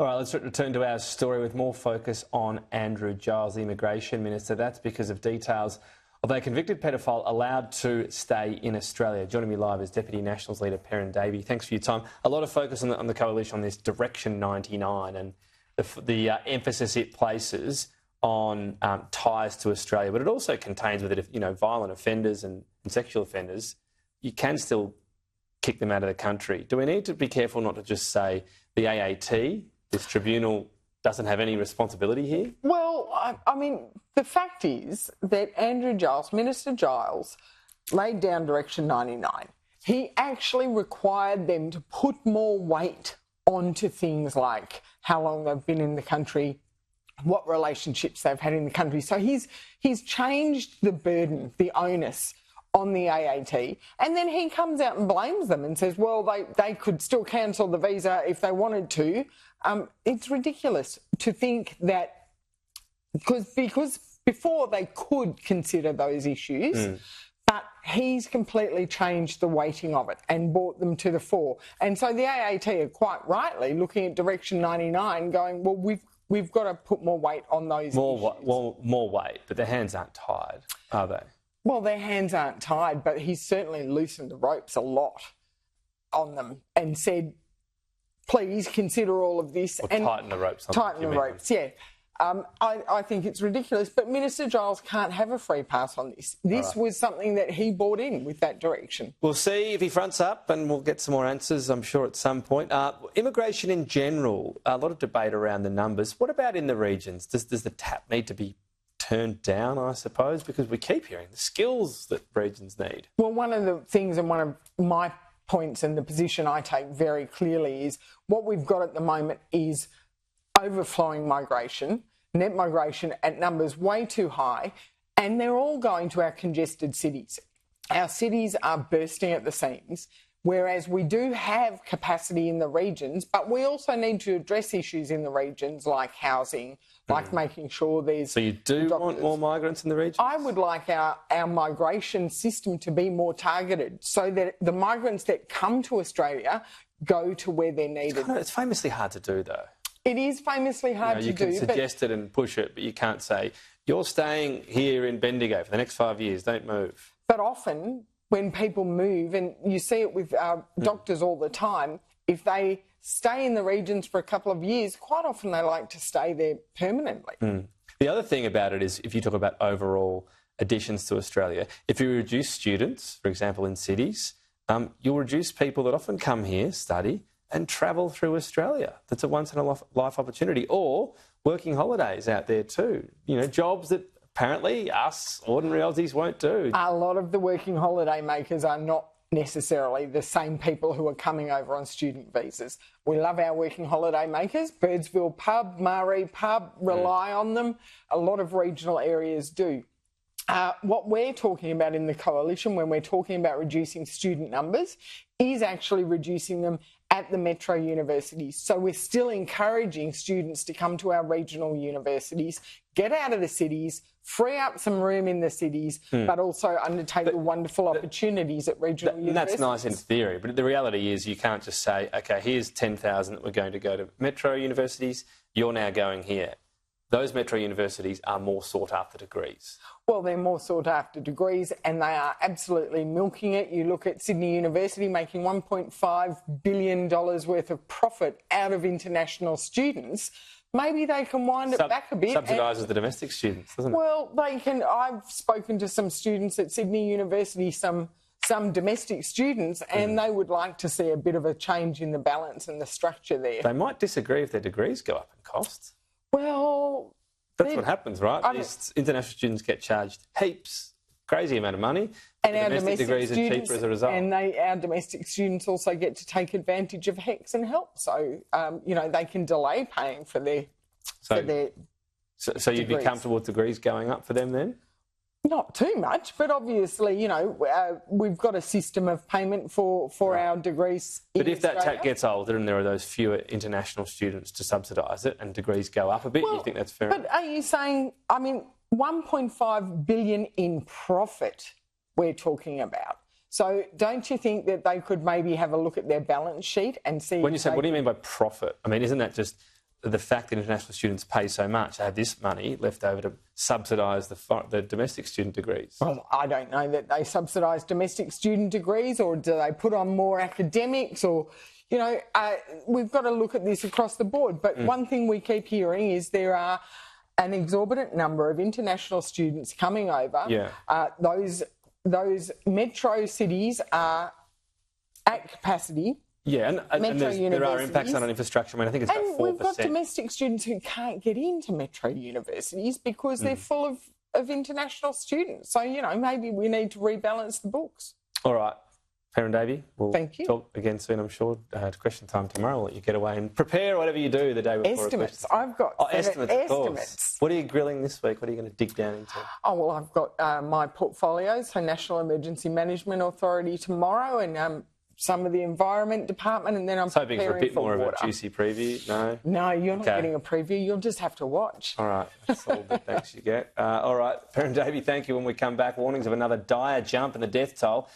All right, let's return to our story with more focus on Andrew Giles, the Immigration Minister. That's because of details of a convicted pedophile allowed to stay in Australia. Joining me live is Deputy Nationals Leader Perrin Davey. Thanks for your time. A lot of focus on the coalition on this Direction 99 and the emphasis it places on ties to Australia, but it also contains with it, violent offenders and sexual offenders. You can still kick them out of the country. Do we need to be careful not to just say the AAT, this tribunal, doesn't have any responsibility here? Well, I mean, the fact is that Andrew Giles, Minister Giles, laid down Direction 99. He actually required them to put more weight onto things like how long they've been in the country, what relationships they've had in the country. So he's changed the burden, the onus on the AAT, and then he comes out and blames them and says, well, they could still cancel the visa if they wanted to. It's ridiculous to think that because before they could consider those issues, but he's completely changed the weighting of it and brought them to the fore. And so the AAT are quite rightly looking at Direction 99 going, well, we've got to put more weight on those issues. More weight, but their hands aren't tied, are they? Well, their hands aren't tied, but he's certainly loosened the ropes a lot on them and said, please consider all of this. Or and tighten the ropes. Tighten the ropes, yeah. I think it's ridiculous, but Minister Giles can't have a free pass on this. This was something that he brought in with that direction. We'll see if he fronts up and we'll get some more answers, I'm sure, at some point. Immigration in general, a lot of debate around the numbers. What about in the regions? Does the tap need to be turned down, I suppose, because we keep hearing the skills that regions need? Well, one of the things and one of my points and the position I take very clearly is what we've got at the moment is overflowing migration, net migration at numbers way too high, and they're all going to our congested cities. Our cities are bursting at the seams, whereas we do have capacity in the regions, but we also need to address issues in the regions like housing, like making sure there's... So you do want more migrants in the regions? I would like our migration system to be more targeted so that the migrants that come to Australia go to where they're needed. It's famously hard to do, though. It is famously hard to do. You can suggest it and push it, but you can't say, you're staying here in Bendigo for the next 5 years, don't move. But often when people move, and you see it with doctors all the time, if they stay in the regions for a couple of years, quite often they like to stay there permanently. The other thing about it is if you talk about overall additions to Australia, if you reduce students, for example, in cities, you'll reduce people that often come here, study, and travel through Australia. That's a once-in-a-life opportunity. Or working holidays out there too. Jobs that apparently us ordinary Aussies won't do. A lot of the working holiday makers are not necessarily the same people who are coming over on student visas. We love our working holiday makers. Birdsville Pub, Marie Pub rely on them. A lot of regional areas do. What we're talking about in the coalition when we're talking about reducing student numbers is actually reducing them at the metro universities. So we're still encouraging students to come to our regional universities, get out of the cities, free up some room in the cities, but also undertake the wonderful opportunities at regional universities. That's nice in theory, but the reality is you can't just say, OK, here's 10,000 that we're going to go to metro universities, you're now going here. Those metro universities are more sought after degrees. Well, they're more sought after degrees and they are absolutely milking it. You look at Sydney University making $1.5 billion worth of profit out of international students. Maybe they can wind it back a bit. Subsidises the domestic students, doesn't it? Well, they can. I've spoken to some students at Sydney University, some domestic students, and they would like to see a bit of a change in the balance and the structure there. They might disagree if their degrees go up in cost. Well, that's what happens, right? These international students get charged heaps, crazy amount of money, and our domestic degrees are cheaper as a result. And our domestic students also get to take advantage of HECS and help. So, they can delay paying for their So you'd be comfortable with degrees going up for them then? Not too much, but obviously, we've got a system of payment for our degrees in But if that Australia. TAC gets older and there are those fewer international students to subsidise it and degrees go up a bit, you think that's fair? But are you saying, $1.5 billion in profit we're talking about? So don't you think that they could maybe have a look at their balance sheet and see... When you say, what do you mean by profit? Isn't that just the fact that international students pay so much, they have this money left over to subsidise the domestic student degrees. Well, I don't know that they subsidise domestic student degrees, or do they put on more academics, or, you know, we've got to look at this across the board. But one thing we keep hearing is there are an exorbitant number of international students coming over. Yeah. Those metro cities are at capacity. Yeah, and there are impacts on infrastructure. I mean, I think it's about 4%. And we've got domestic students who can't get into metro universities because they're full of international students. So, you know, maybe we need to rebalance the books. All right. Perrin Davey, we'll Thank you. talk again soon, I'm sure. Question time tomorrow. I'll let you get away and prepare whatever you do the day before. Estimates. I've got estimates, of course. Estimates. What are you grilling this week? What are you going to dig down into? Oh, well, I've got my portfolios, so National Emergency Management Authority tomorrow, and some of the Environment Department, and then I'm hoping for a bit more water. of a juicy preview. No? No, you're not getting a preview. You'll just have to watch. All right. That's all the thanks you get. All right. Perrin Davey, thank you. When we come back, warnings of another dire jump in the death toll